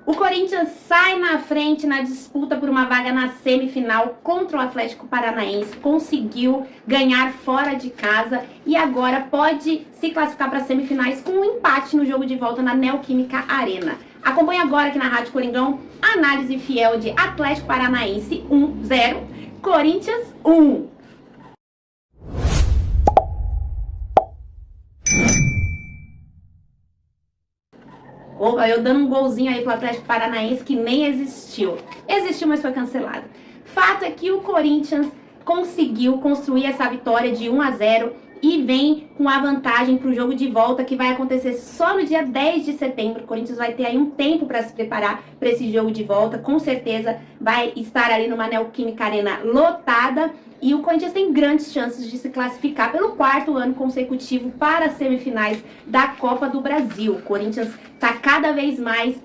O Corinthians sai na frente na disputa por uma vaga na semifinal contra o Atlético Paranaense, conseguiu ganhar fora de casa e agora pode se classificar para as semifinais com um empate no jogo de volta na Neoquímica Arena. Acompanhe agora aqui na Rádio Coringão a análise fiel de Atlético Paranaense 1-0, Corinthians 1. Eu dando um golzinho aí pro Atlético Paranaense que nem existiu. Existiu, mas foi cancelado. Fato é que o Corinthians conseguiu construir essa vitória de 1-0 e vem com a vantagem para o jogo de volta que vai acontecer só no dia 10 de setembro. O Corinthians vai ter aí um tempo para se preparar para esse jogo de volta. Com certeza vai estar ali numa Neoquímica Arena lotada. E o Corinthians tem grandes chances de se classificar pelo 4º ano consecutivo para as semifinais da Copa do Brasil. O Corinthians está cada vez mais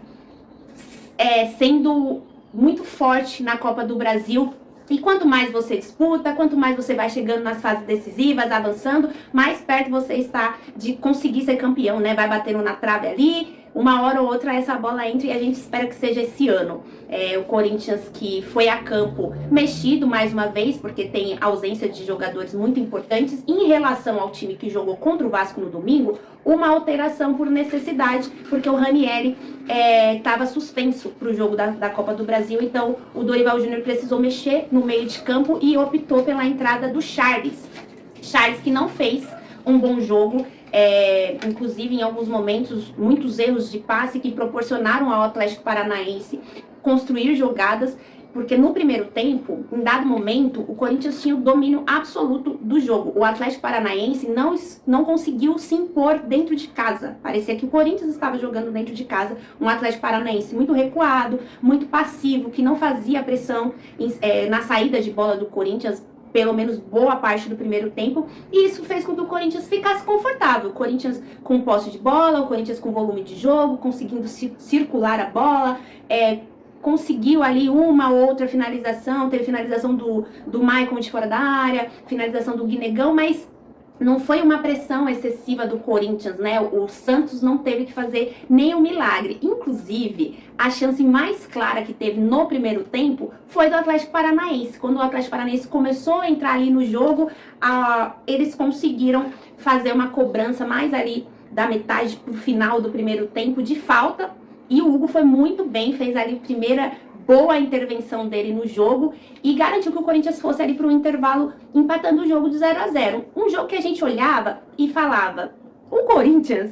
sendo muito forte na Copa do Brasil. E quanto mais você disputa, quanto mais você vai chegando nas fases decisivas, avançando, mais perto você está de conseguir ser campeão, né? Vai batendo na trave ali, uma hora ou outra essa bola entra e a gente espera que seja esse ano. O Corinthians que foi a campo mexido mais uma vez, porque tem ausência de jogadores muito importantes. Em relação ao time que jogou contra o Vasco no domingo, uma alteração por necessidade, porque o Ranieri estava suspenso para o jogo da Copa do Brasil, então o Dorival Júnior precisou mexer no meio de campo e optou pela entrada do Charles. Charles que não fez um bom jogo, inclusive em alguns momentos, muitos erros de passe que proporcionaram ao Atlético Paranaense construir jogadas, porque no primeiro tempo, em dado momento, o Corinthians tinha o domínio absoluto do jogo. O Atlético Paranaense não conseguiu se impor dentro de casa. Parecia que o Corinthians estava jogando dentro de casa, um Atlético Paranaense muito recuado, muito passivo, que não fazia pressão na saída de bola do Corinthians, pelo menos boa parte do primeiro tempo, e isso fez com que o Corinthians ficasse confortável. O Corinthians com posse de bola, o Corinthians com volume de jogo, conseguindo circular a bola, conseguiu ali uma ou outra finalização, teve finalização do Maicon de fora da área, finalização do Guinegão, mas não foi uma pressão excessiva do Corinthians, né? O Santos não teve que fazer nenhum milagre. Inclusive, a chance mais clara que teve no primeiro tempo foi do Atlético Paranaense. Quando o Atlético Paranaense começou a entrar ali no jogo, eles conseguiram fazer uma cobrança mais ali da metade pro final do primeiro tempo de falta. E o Hugo foi muito bem, fez ali a primeira boa intervenção dele no jogo e garantiu que o Corinthians fosse ali para o intervalo empatando o jogo de 0-0. Um jogo que a gente olhava e falava, o Corinthians,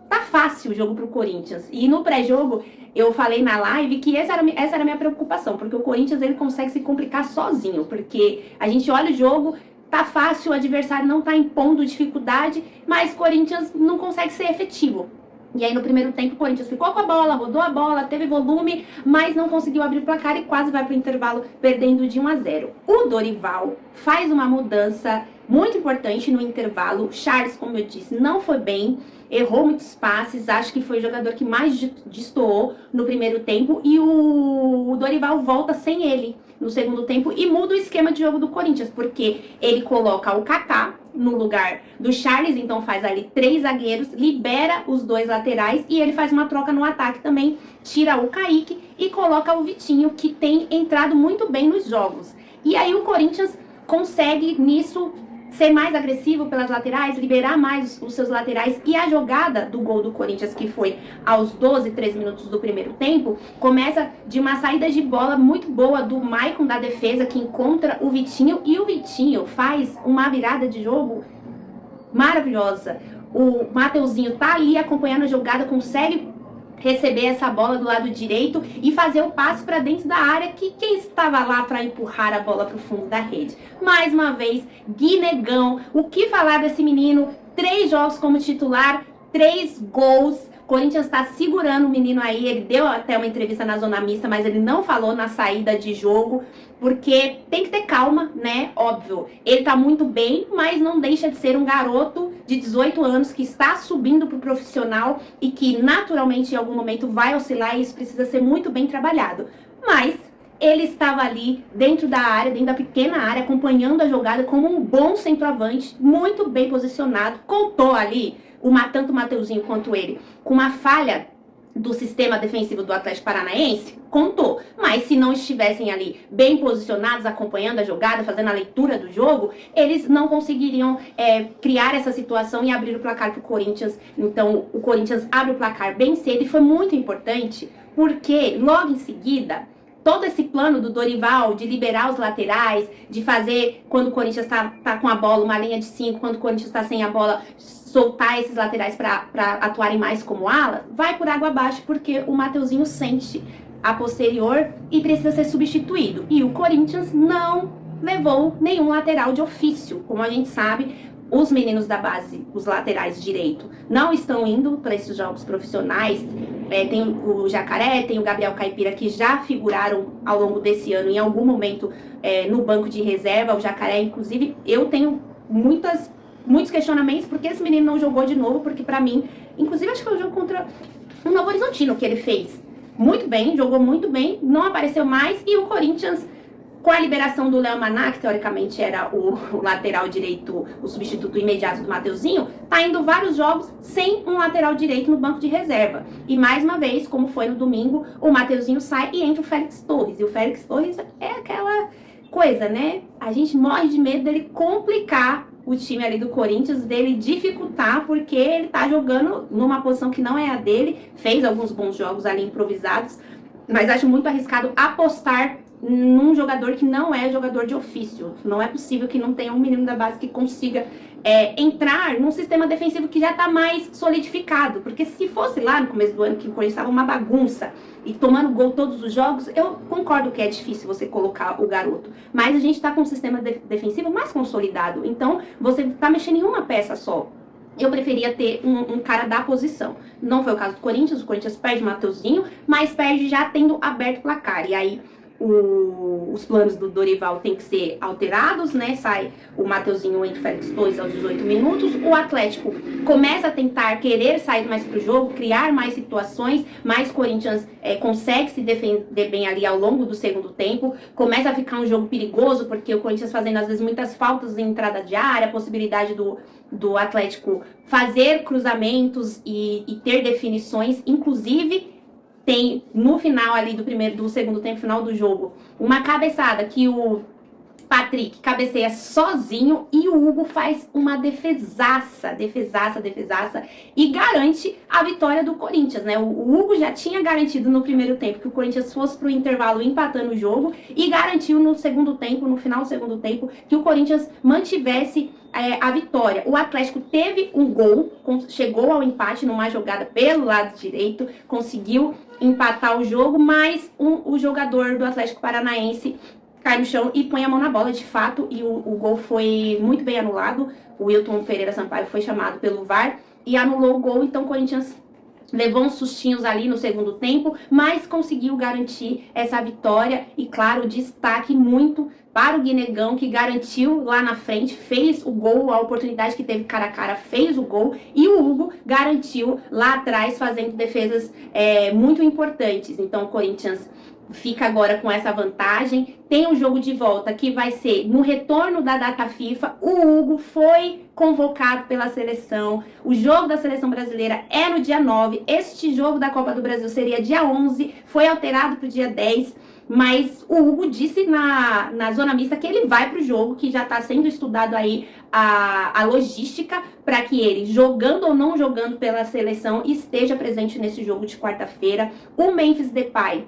tá fácil o jogo pro Corinthians. E no pré-jogo eu falei na live que essa era a minha preocupação, porque o Corinthians ele consegue se complicar sozinho, porque a gente olha o jogo, tá fácil, o adversário não tá impondo dificuldade, mas o Corinthians não consegue ser efetivo. E aí no primeiro tempo o Corinthians ficou com a bola, rodou a bola, teve volume, mas não conseguiu abrir o placar e quase vai para o intervalo perdendo de 1-0. O Dorival faz uma mudança muito importante no intervalo. Charles, como eu disse, não foi bem, errou muitos passes, acho que foi o jogador que mais destoou no primeiro tempo e o Dorival volta sem ele no segundo tempo e muda o esquema de jogo do Corinthians, porque ele coloca o Kaká no lugar do Charles, então faz ali 3 zagueiros, libera os 2 laterais e ele faz uma troca no ataque também, tira o Kaique e coloca o Vitinho, que tem entrado muito bem nos jogos. E aí o Corinthians consegue nisso ser mais agressivo pelas laterais, liberar mais os seus laterais, e a jogada do gol do Corinthians, que foi aos 13 minutos do primeiro tempo, começa de uma saída de bola muito boa do Maicon da defesa, que encontra o Vitinho, e o Vitinho faz uma virada de jogo maravilhosa. O Mateuzinho tá ali acompanhando a jogada, consegue receber essa bola do lado direito e fazer o passe para dentro da área, que quem estava lá para empurrar a bola para o fundo da rede? Mais uma vez, Guinegão. O que falar desse menino? 3 jogos como titular, 3 gols. Corinthians está segurando o menino aí, ele deu até uma entrevista na Zona Mista, mas ele não falou na saída de jogo, porque tem que ter calma, né? Óbvio, ele tá muito bem, mas não deixa de ser um garoto de 18 anos que está subindo pro profissional e que naturalmente em algum momento vai oscilar, e isso precisa ser muito bem trabalhado. Mas ele estava ali dentro da área, dentro da pequena área, acompanhando a jogada como um bom centroavante, muito bem posicionado, contou ali tanto o Mateuzinho quanto ele, com uma falha do sistema defensivo do Atlético Paranaense? Contou. Mas se não estivessem ali bem posicionados, acompanhando a jogada, fazendo a leitura do jogo, eles não conseguiriam criar essa situação e abrir o placar para o Corinthians. Então, o Corinthians abre o placar bem cedo e foi muito importante, porque logo em seguida, todo esse plano do Dorival de liberar os laterais, de fazer, quando o Corinthians tá com a bola, uma linha de 5, quando o Corinthians está sem a bola, soltar esses laterais para atuarem mais como ala, vai por água abaixo, porque o Mateuzinho sente a posterior e precisa ser substituído. E o Corinthians não levou nenhum lateral de ofício. Como a gente sabe, os meninos da base, os laterais direito, não estão indo para esses jogos profissionais. Tem o Jacaré, tem o Gabriel Caipira, que já figuraram ao longo desse ano, em algum momento, no banco de reserva. O Jacaré, inclusive, eu tenho muitos questionamentos, porque esse menino não jogou de novo, porque pra mim, inclusive acho que foi o jogo contra o Novo Horizontino que ele fez muito bem, jogou muito bem, não apareceu mais, e o Corinthians, com a liberação do Léo Maná, que teoricamente era o lateral direito, o substituto imediato do Mateuzinho, tá indo vários jogos sem um lateral direito no banco de reserva. E mais uma vez, como foi no domingo, o Mateuzinho sai e entra o Félix Torres. E o Félix Torres é aquela coisa, né? A gente morre de medo dele complicar o time ali do Corinthians, dele dificultar, porque ele tá jogando numa posição que não é a dele, fez alguns bons jogos ali improvisados, mas acho muito arriscado apostar num jogador que não é jogador de ofício. Não é possível que não tenha um menino da base que consiga entrar num sistema defensivo que já está mais solidificado. Porque se fosse lá no começo do ano, que o Corinthians estava uma bagunça e tomando gol todos os jogos, eu concordo que é difícil você colocar o garoto. Mas a gente está com um sistema defensivo mais consolidado. Então, você está mexendo em uma peça só. Eu preferia ter um cara da posição. Não foi o caso do Corinthians. O Corinthians perde o Mateuzinho, mas perde já tendo aberto o placar. E aí os planos do Dorival tem que ser alterados, né? Sai o Mateuzinho entre Félix Torres aos 18 minutos. O Atlético começa a tentar querer sair mais pro jogo, criar mais situações, mas o Corinthians consegue se defender bem ali ao longo do segundo tempo. Começa a ficar um jogo perigoso, porque o Corinthians fazendo às vezes muitas faltas em entrada de área, a possibilidade do Atlético fazer cruzamentos e ter definições, inclusive tem no final ali do segundo tempo, final do jogo, uma cabeçada que o Patrick cabeceia sozinho e o Hugo faz uma defesaça e garante a vitória do Corinthians, né? O Hugo já tinha garantido no primeiro tempo que o Corinthians fosse pro intervalo empatando o jogo e garantiu no segundo tempo, no final do segundo tempo, que o Corinthians mantivesse a vitória. O Atlético teve um gol, chegou ao empate numa jogada pelo lado direito, conseguiu empatar o jogo, mas o jogador do Atlético Paranaense cai no chão e põe a mão na bola, de fato, e o gol foi muito bem anulado. O Wilton Pereira Sampaio foi chamado pelo VAR e anulou o gol, então o Corinthians levou uns sustinhos ali no segundo tempo, mas conseguiu garantir essa vitória. E claro, destaque muito para o Guinegão, que garantiu lá na frente, fez o gol, a oportunidade que teve cara a cara, fez o gol. E o Hugo garantiu lá atrás, fazendo defesas muito importantes. Então o Corinthians fica agora com essa vantagem. Tem um jogo de volta que vai ser no retorno da data FIFA. O Hugo foi convocado pela seleção. O jogo da seleção brasileira é no dia 9. Este jogo da Copa do Brasil seria dia 11. Foi alterado para o dia 10. Mas o Hugo disse na zona mista que ele vai para o jogo, que já está sendo estudado aí a logística para que ele, jogando ou não jogando pela seleção, esteja presente nesse jogo de quarta-feira. O Memphis Depay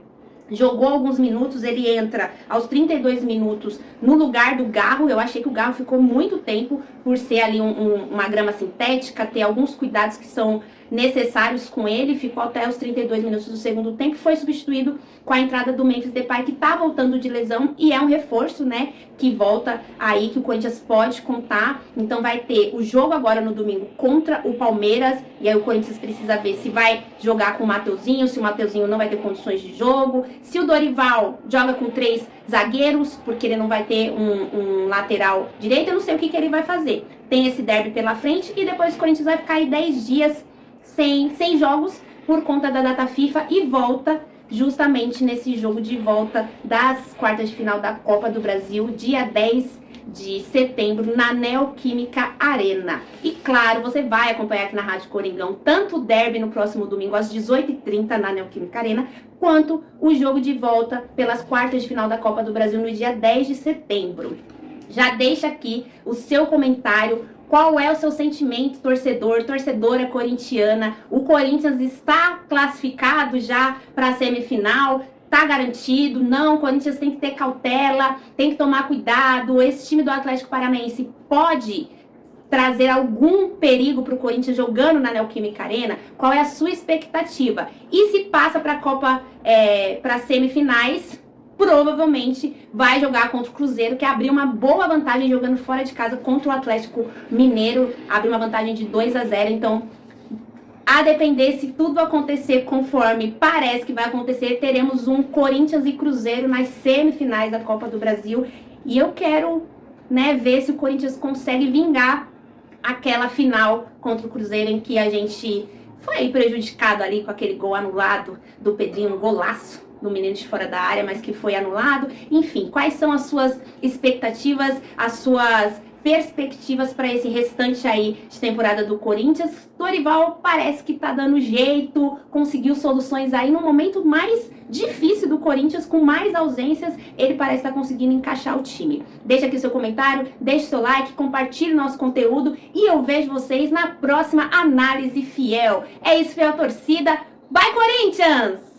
jogou alguns minutos, ele entra aos 32 minutos no lugar do Garro. Eu achei que o Garro ficou muito tempo por ser ali uma grama sintética, ter alguns cuidados que são necessários com ele. Ficou até os 32 minutos do segundo tempo, foi substituído com a entrada do Memphis Depay, que tá voltando de lesão e é um reforço, né, que volta aí, que o Corinthians pode contar. Então vai ter o jogo agora no domingo contra o Palmeiras, e aí o Corinthians precisa ver se vai jogar com o Mateuzinho, se o Mateuzinho não vai ter condições de jogo, se o Dorival joga com 3 zagueiros, porque ele não vai ter um lateral direito. Eu não sei o que ele vai fazer. Tem esse derby pela frente e depois o Corinthians vai ficar aí 10 dias sem jogos por conta da data FIFA e volta justamente nesse jogo de volta das quartas de final da Copa do Brasil, dia 10 de setembro na Neoquímica Arena. E claro, você vai acompanhar aqui na Rádio Coringão tanto o derby no próximo domingo às 18h30 na Neoquímica Arena, quanto o jogo de volta pelas quartas de final da Copa do Brasil no dia 10 de setembro. Já deixa aqui o seu comentário. Qual é o seu sentimento, torcedor, torcedora corintiana? O Corinthians está classificado já para a semifinal? Tá garantido? Não, o Corinthians tem que ter cautela, tem que tomar cuidado. Esse time do Atlético Paranaense pode trazer algum perigo para o Corinthians jogando na Neoquímica Arena? Qual é a sua expectativa? E se passa para a Copa, para semifinais, provavelmente vai jogar contra o Cruzeiro, que abriu uma boa vantagem jogando fora de casa contra o Atlético Mineiro, abriu uma vantagem de 2-0, então a depender se tudo acontecer conforme parece que vai acontecer, teremos um Corinthians e Cruzeiro nas semifinais da Copa do Brasil, e eu quero, ver se o Corinthians consegue vingar aquela final contra o Cruzeiro em que a gente foi prejudicado ali com aquele gol anulado do Pedrinho, um golaço do menino de fora da área, mas que foi anulado. Enfim, quais são as suas expectativas, as suas perspectivas para esse restante aí de temporada do Corinthians? Dorival parece que tá dando jeito, conseguiu soluções aí no momento mais difícil do Corinthians, com mais ausências, ele parece estar conseguindo encaixar o time. Deixa aqui seu comentário, deixe seu like, compartilhe o nosso conteúdo e eu vejo vocês na próxima análise fiel. É isso, fiel torcida. Vai, Corinthians!